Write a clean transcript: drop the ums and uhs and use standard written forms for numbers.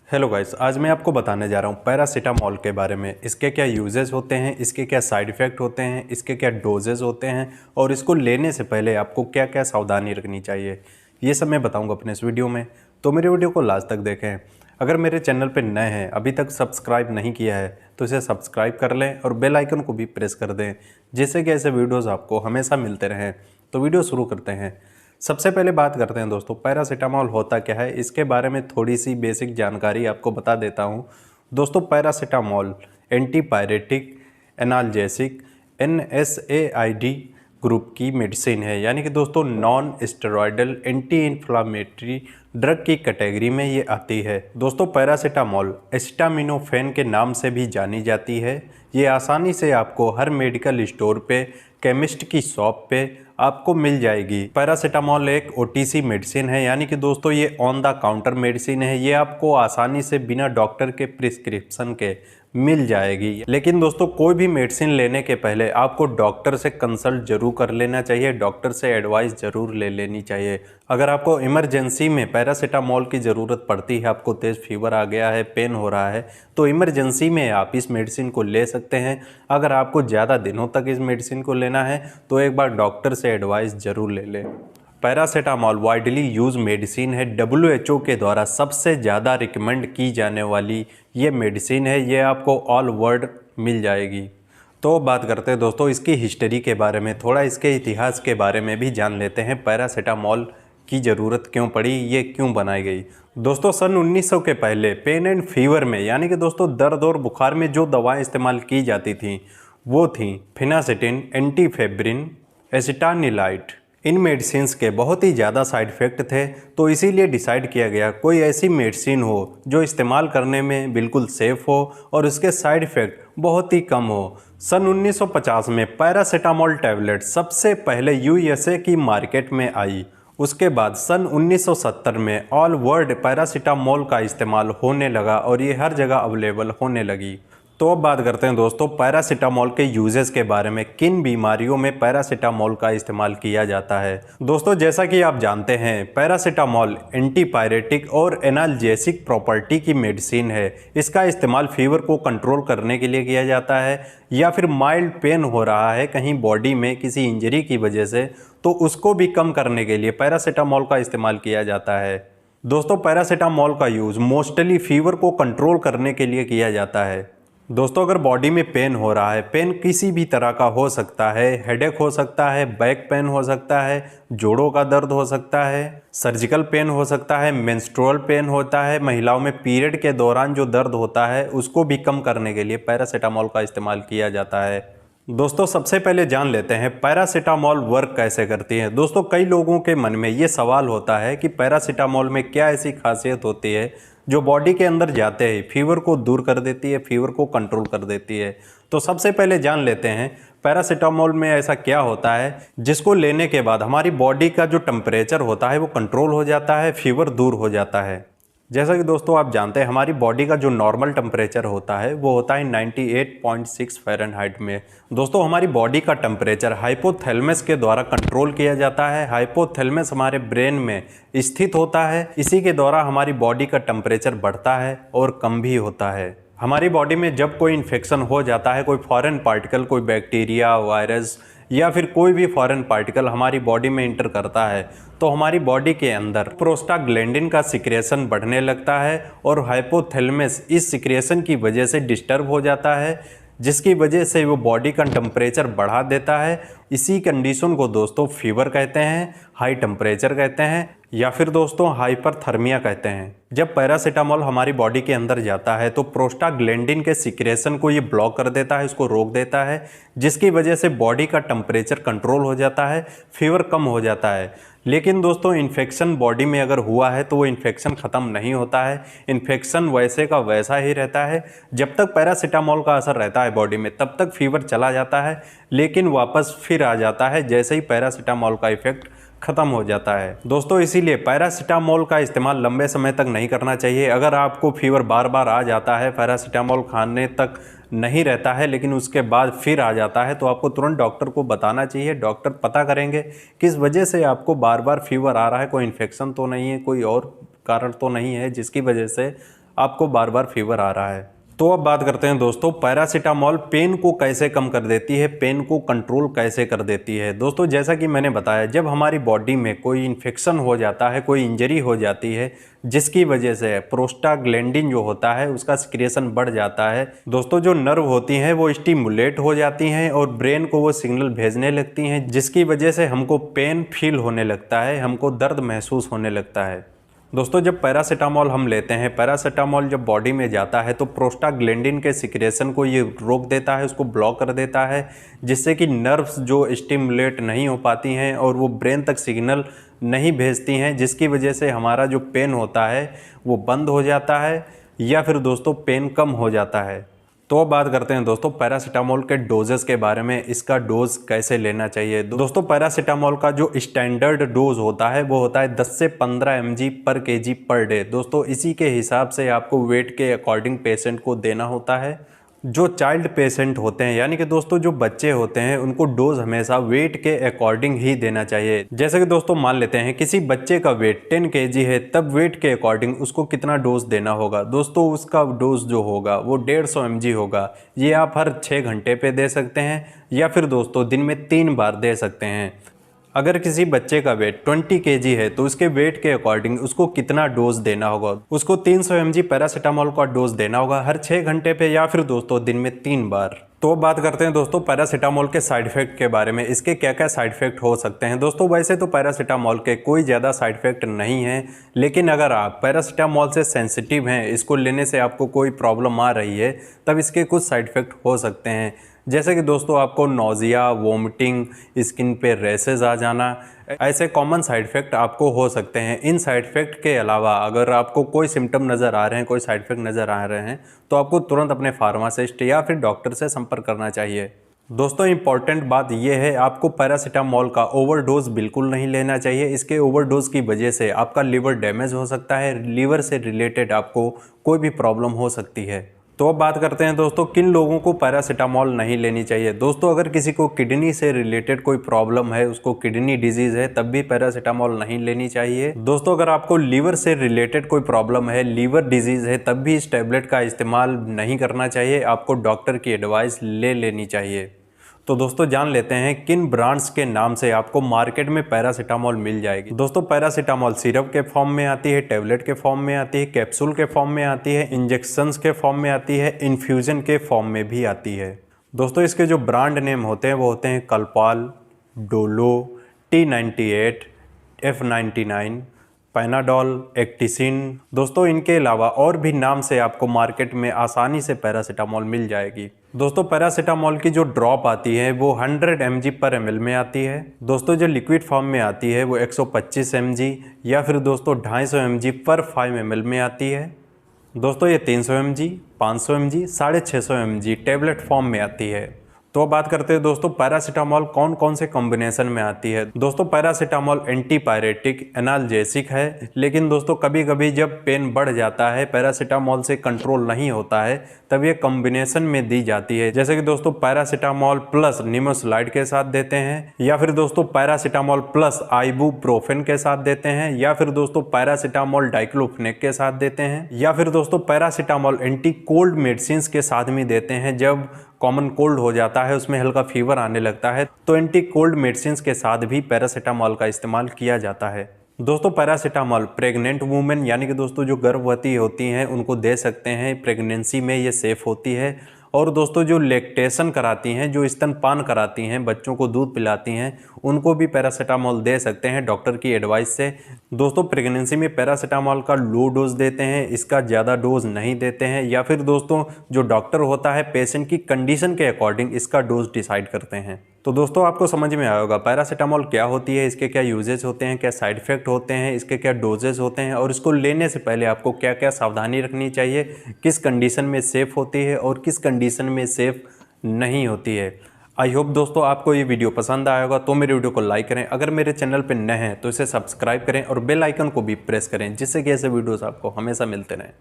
Hello guys, आज मैं आपको बताने जा रहा हूँ पैरासीटामॉल के बारे में। इसके क्या यूजेस होते हैं, इसके क्या साइड इफ़ेक्ट होते हैं, इसके क्या डोजेज़ होते हैं और इसको लेने से पहले आपको क्या क्या सावधानी रखनी चाहिए, ये सब मैं बताऊँगा अपने इस वीडियो में। तो मेरे वीडियो को लास्ट तक देखें। अगर मेरे चैनल पर नए हैं, अभी तक सब्सक्राइब नहीं किया है तो इसे सब्सक्राइब कर लें और बेल आइकन को भी प्रेस कर दें, जिससे कि ऐसे वीडियोज़ आपको हमेशा मिलते रहें। तो वीडियो शुरू करते हैं। सबसे पहले बात करते हैं दोस्तों, पैरासीटामॉल होता क्या है। इसके बारे में थोड़ी सी बेसिक जानकारी आपको बता देता हूं। दोस्तों, paracetamol antipyretic analgesic NSAID group की मेडिसिन है, यानी कि दोस्तों non steroidal anti inflammatory drug की कैटेगरी में ये आती है। दोस्तों, पैरासीटामॉल एसिटामिनोफेन के नाम से भी जानी जाती है। ये आसानी से आपको हर मेडिकल स्टोर पे, केमिस्ट की शॉप पे आपको मिल जाएगी। पैरासीटामॉल एक OTC मेडिसिन है, यानी कि दोस्तों ये ऑन द काउंटर मेडिसिन है। ये आपको आसानी से बिना डॉक्टर के प्रिस्क्रिप्शन के मिल जाएगी। लेकिन दोस्तों, कोई भी मेडिसिन लेने के पहले आपको डॉक्टर से कंसल्ट जरूर कर लेना चाहिए, डॉक्टर से एडवाइस जरूर ले लेनी चाहिए। अगर आपको इमरजेंसी में पैरासीटामॉल की ज़रूरत पड़ती है, आपको तेज़ फीवर आ गया है, पेन हो रहा है, तो इमरजेंसी में आप इस मेडिसिन को ले सकते हैं। अगर आपको ज़्यादा दिनों तक इस मेडिसिन को लेना है तो एक बार डॉक्टर से एडवाइस ज़रूर ले लें। पैरासीटामॉल वाइडली यूज मेडिसिन है। WHO के द्वारा सबसे ज़्यादा रिकमेंड की जाने वाली ये मेडिसिन है। ये आपको ऑल वर्ल्ड मिल जाएगी। तो बात करते हैं दोस्तों इसकी हिस्ट्री के बारे में, थोड़ा इसके इतिहास के बारे में भी जान लेते हैं। पैरासीटामॉल की ज़रूरत क्यों पड़ी, ये क्यों बनाई गई। दोस्तों, सन 1900 के पहले पेन एंड फीवर में, यानी कि दोस्तों दर्द और बुखार में जो दवाएं इस्तेमाल की जाती थीं वो थीं फिनासिटिन, एंटीफेब्रिन, एसिटानिलाइट। इन मेडिसिन्स के बहुत ही ज़्यादा साइड इफ़ेक्ट थे, तो इसीलिए डिसाइड किया गया कोई ऐसी मेडिसिन हो जो इस्तेमाल करने में बिल्कुल सेफ़ हो और उसके साइड इफ़ेक्ट बहुत ही कम हो। सन 1950 में पैरासीटामॉल टैबलेट सबसे पहले USA की मार्केट में आई। उसके बाद सन 1970 में ऑल वर्ल्ड पैरासीटामॉल का इस्तेमाल होने लगा और ये हर जगह अवेलेबल होने लगी। तो अब बात करते हैं दोस्तों पैरासीटामॉल के यूजेस के बारे में। किन बीमारियों में पैरासीटामॉल का इस्तेमाल किया जाता है। दोस्तों, जैसा कि आप जानते हैं, पैरासीटामॉल एंटीपायरेटिक और एनाल्जेसिक प्रॉपर्टी की मेडिसिन है। इसका इस्तेमाल फीवर को कंट्रोल करने के लिए किया जाता है, या फिर माइल्ड पेन हो रहा है कहीं बॉडी में किसी इंजरी की वजह से, तो उसको भी कम करने के लिए पैरासीटामॉल का इस्तेमाल किया जाता है। दोस्तों, पैरासीटामॉल का यूज़ मोस्टली फीवर को कंट्रोल करने के लिए किया जाता है। दोस्तों, अगर बॉडी में पेन हो रहा है, पेन किसी भी तरह का हो सकता है, हेडेक हो सकता है, बैक पेन हो सकता है, जोड़ों का दर्द हो सकता है, सर्जिकल पेन हो सकता है, मेंस्ट्रुअल पेन होता है, महिलाओं में पीरियड के दौरान जो दर्द होता है उसको भी कम करने के लिए पैरासीटामॉल का इस्तेमाल किया जाता है। दोस्तों, सबसे पहले जान लेते हैं पैरासीटामॉल वर्क कैसे करती है। दोस्तों, कई लोगों के मन में ये सवाल होता है कि पैरासीटामॉल में क्या ऐसी खासियत होती है जो बॉडी के अंदर जाते ही फीवर को दूर कर देती है, फीवर को कंट्रोल कर देती है। तो सबसे पहले जान लेते हैं पैरासीटामॉल में ऐसा क्या होता है जिसको लेने के बाद हमारी बॉडी का जो टेम्परेचर होता है वो कंट्रोल हो जाता है, फीवर दूर हो जाता है। जैसा कि दोस्तों आप जानते हैं, हमारी बॉडी का जो नॉर्मल टेम्परेचर होता है वो होता है 98.6 फ़ारेनहाइट में। दोस्तों, हमारी बॉडी का टेम्परेचर हाइपोथैलेमस के द्वारा कंट्रोल किया जाता है। हाइपोथैलेमस हमारे ब्रेन में स्थित होता है। इसी के द्वारा हमारी बॉडी का टेम्परेचर बढ़ता है और कम भी होता है। हमारी बॉडी में जब कोई इन्फेक्शन हो जाता है, कोई फॉरेन पार्टिकल, कोई बैक्टीरिया, वायरस या फिर कोई भी फॉरेन पार्टिकल हमारी बॉडी में इंटर करता है, तो हमारी बॉडी के अंदर प्रोस्टाग्लैंडिन का सिक्रेशन बढ़ने लगता है और हाइपोथैलेमस इस सिक्रेशन की वजह से डिस्टर्ब हो जाता है, जिसकी वजह से वो बॉडी का टेम्परेचर बढ़ा देता है। इसी कंडीशन को दोस्तों फीवर कहते हैं, हाई टेम्परेचर कहते हैं, या फिर दोस्तों हाइपरथर्मिया कहते हैं। जब पैरासीटामॉल हमारी बॉडी के अंदर जाता है तो प्रोस्टाग्लैंडिन के सिक्रेशन को ये ब्लॉक कर देता है, इसको रोक देता है, जिसकी वजह से बॉडी का टेम्परेचर कंट्रोल हो जाता है, फीवर कम हो जाता है। लेकिन दोस्तों, इन्फेक्शन बॉडी में अगर हुआ है तो वो इन्फेक्शन ख़त्म नहीं होता है। इन्फेक्शन वैसे का वैसा ही रहता है। जब तक पैरासीटामॉल का असर रहता है बॉडी में तब तक फीवर चला जाता है, लेकिन वापस फिर आ जाता है जैसे ही पैरासीटामॉल का इफेक्ट ख़त्म हो जाता है। दोस्तों, इसीलिए पैरासीटामॉल का इस्तेमाल लंबे समय तक नहीं करना चाहिए। अगर आपको फीवर बार बार आ जाता है, पैरासीटामॉल खाने तक नहीं रहता है लेकिन उसके बाद फिर आ जाता है, तो आपको तुरंत डॉक्टर को बताना चाहिए। डॉक्टर पता करेंगे किस वजह से आपको बार बार फीवर आ रहा है, कोई इन्फेक्शन तो नहीं है, कोई और कारण तो नहीं है जिसकी वजह से आपको बार बार फीवर आ रहा है। तो अब बात करते हैं दोस्तों, पैरासीटामॉल पेन को कैसे कम कर देती है, पेन को कंट्रोल कैसे कर देती है। दोस्तों जैसा कि मैंने बताया, जब हमारी बॉडी में कोई इन्फेक्शन हो जाता है, कोई इंजरी हो जाती है, जिसकी वजह से प्रोस्टाग्लैंडिन जो होता है उसका सिक्रेशन बढ़ जाता है। दोस्तों जो नर्व होती हैं वो स्टिमुलेट हो जाती हैं और ब्रेन को वो सिग्नल भेजने लगती हैं, जिसकी वजह से हमको पेन फील होने लगता है, हमको दर्द महसूस होने लगता है। दोस्तों जब पैरासीटामॉल हम लेते हैं, पैरासीटामॉल जब बॉडी में जाता है तो प्रोस्टाग्लैंडिन के सिक्रेशन को ये रोक देता है, उसको ब्लॉक कर देता है, जिससे कि नर्व्स जो स्टिमुलेट नहीं हो पाती हैं और वो ब्रेन तक सिग्नल नहीं भेजती हैं, जिसकी वजह से हमारा जो पेन होता है वो बंद हो जाता है या फिर दोस्तों पेन कम हो जाता है। तो अब बात करते हैं दोस्तों पैरासीटामॉल के डोजेस के बारे में, इसका डोज कैसे लेना चाहिए। दोस्तों पैरासीटामॉल का जो स्टैंडर्ड डोज होता है वो होता है 10 से 15 mg पर kg पर डे। दोस्तों इसी के हिसाब से आपको वेट के अकॉर्डिंग पेशेंट को देना होता है। जो चाइल्ड पेशेंट होते हैं यानी कि दोस्तों जो बच्चे होते हैं, उनको डोज हमेशा वेट के अकॉर्डिंग ही देना चाहिए। जैसे कि दोस्तों मान लेते हैं किसी बच्चे का वेट 10 kg है, तब वेट के अकॉर्डिंग उसको कितना डोज देना होगा। दोस्तों उसका डोज जो होगा वो 150 mg होगा। ये आप हर 6 घंटे पे दे सकते हैं या फिर दोस्तों दिन में 3 बार दे सकते हैं। अगर किसी बच्चे का वेट 20 kg है तो उसके वेट के अकॉर्डिंग उसको कितना डोज देना होगा, उसको 300 mg पैरासीटामॉल का डोज देना होगा हर 6 घंटे पे या फिर दोस्तों दिन में 3 बार। तो अब बात करते हैं दोस्तों पैरासीटामॉल के साइड इफेक्ट के बारे में, इसके क्या क्या साइड इफेक्ट हो सकते हैं। दोस्तों वैसे तो पैरासीटामॉल के कोई ज़्यादा साइड इफेक्ट नहीं है, लेकिन अगर आप पैरासीटामॉल से सेंसिटिव हैं, इसको लेने से आपको कोई प्रॉब्लम आ रही है, तब इसके कुछ साइड इफेक्ट हो सकते हैं। जैसे कि दोस्तों आपको नोजिया, वोमिटिंग, स्किन पे रैसेस आ जाना, ऐसे कॉमन साइड इफेक्ट आपको हो सकते हैं। इन साइड इफेक्ट के अलावा अगर आपको कोई सिम्टम नज़र आ रहे हैं, कोई साइड इफेक्ट नज़र आ रहे हैं, तो आपको तुरंत अपने फार्मासिस्ट या फिर डॉक्टर से संपर्क करना चाहिए। दोस्तों इंपॉर्टेंट बात यह है, आपको पैरासीटामॉल का ओवरडोज बिल्कुल नहीं लेना चाहिए। इसके ओवरडोज की वजह से आपका लीवर डैमेज हो सकता है, लीवर से रिलेटेड आपको कोई भी प्रॉब्लम हो सकती है। तो अब बात करते हैं दोस्तों किन लोगों को पैरासीटामॉल नहीं लेनी चाहिए। दोस्तों अगर किसी को किडनी से रिलेटेड कोई प्रॉब्लम है, उसको किडनी डिजीज़ है, तब भी पैरासीटामॉल नहीं लेनी चाहिए। दोस्तों अगर आपको लीवर से रिलेटेड कोई प्रॉब्लम है, लीवर डिजीज़ है, तब भी इस टैबलेट का इस्तेमाल नहीं करना चाहिए, आपको डॉक्टर की एडवाइस ले लेनी चाहिए। तो दोस्तों जान लेते हैं किन ब्रांड्स के नाम से आपको मार्केट में पैरासीटामॉल मिल जाएगी। दोस्तों पैरासीटामॉल सिरप के फॉर्म में आती है, टैबलेट के फॉर्म में आती है, कैप्सूल के फॉर्म में आती है, इंजेक्शंस के फॉर्म में आती है, इन्फ्यूजन के फॉर्म में भी आती है। दोस्तों इसके जो ब्रांड नेम होते हैं वो होते हैं कलपाल, डोलो, T98, F99, पैनाडोल, एक्टिसिन। दोस्तों इनके अलावा और भी नाम से आपको मार्केट में आसानी से पैरासीटामॉल मिल जाएगी। दोस्तों पैरासीटामॉल की जो ड्रॉप आती है वो 100 mg पर ml में आती है। दोस्तों जो लिक्विड फॉर्म में आती है वो 125 mg या फिर दोस्तों 250 mg पर 5 ml में आती है। दोस्तों ये 300 mg, 500 mg, 650 mg tablet form में आती है। तो बात करते हैं दोस्तों पैरासीटामॉल कौन कौन से कॉम्बिनेशन में आती है। दोस्तों पैरासीटामॉल एंटीपायरेटिक, एनाल्जेसिक है, लेकिन दोस्तों कभी कभी जब पेन बढ़ जाता है, पैरासीटामॉल से कंट्रोल नहीं होता है, तब ये कॉम्बिनेशन में दी जाती है। जैसे कि दोस्तों पैरासीटामॉल प्लस निमोसिलाइड के साथ देते हैं, या फिर दोस्तों पैरासीटामॉल प्लस आइबुप्रोफेन के साथ देते हैं, या फिर दोस्तों पैरासीटामॉल डाइक्लोफेनेक के साथ देते हैं, या फिर दोस्तों पैरासीटामॉल एंटी कोल्ड मेडिसिन के साथ भी देते हैं। जब कॉमन कोल्ड हो जाता है, उसमें हल्का फीवर आने लगता है, तो एंटी कोल्ड मेडिसिन के साथ भी पैरासीटामॉल का इस्तेमाल किया जाता है। दोस्तों पैरासीटामॉल प्रेग्नेंट वुमेन यानी कि दोस्तों जो गर्भवती होती हैं उनको दे सकते हैं, प्रेगनेंसी में ये सेफ़ होती है। और दोस्तों जो लैक्टेशन कराती हैं, जो स्तनपान कराती हैं, बच्चों को दूध पिलाती हैं, उनको भी पैरासीटामॉल दे सकते हैं डॉक्टर की एडवाइस से। दोस्तों प्रेगनेंसी में पैरासीटामॉल का लो डोज देते हैं, इसका ज़्यादा डोज नहीं देते हैं, या फिर दोस्तों जो डॉक्टर होता है पेशेंट की कंडीशन के अकॉर्डिंग इसका डोज डिसाइड करते हैं। तो दोस्तों आपको समझ में आया होगा पैरासीटामॉल क्या होती है, इसके क्या यूजेज होते हैं, क्या साइड इफेक्ट होते हैं, इसके क्या डोजेज होते हैं, और इसको लेने से पहले आपको क्या क्या सावधानी रखनी चाहिए, किस कंडीशन में सेफ़ होती है और किस कंडीशन में सेफ़ नहीं होती है। आई होप दोस्तों आपको ये वीडियो पसंद आया होगा, तो मेरे वीडियो को लाइक करें। अगर मेरे चैनल पर नए हैं तो इसे सब्सक्राइब करें और बेल आइकन को भी प्रेस करें, जिससे कि ऐसे वीडियोज़ आपको हमेशा मिलते रहें।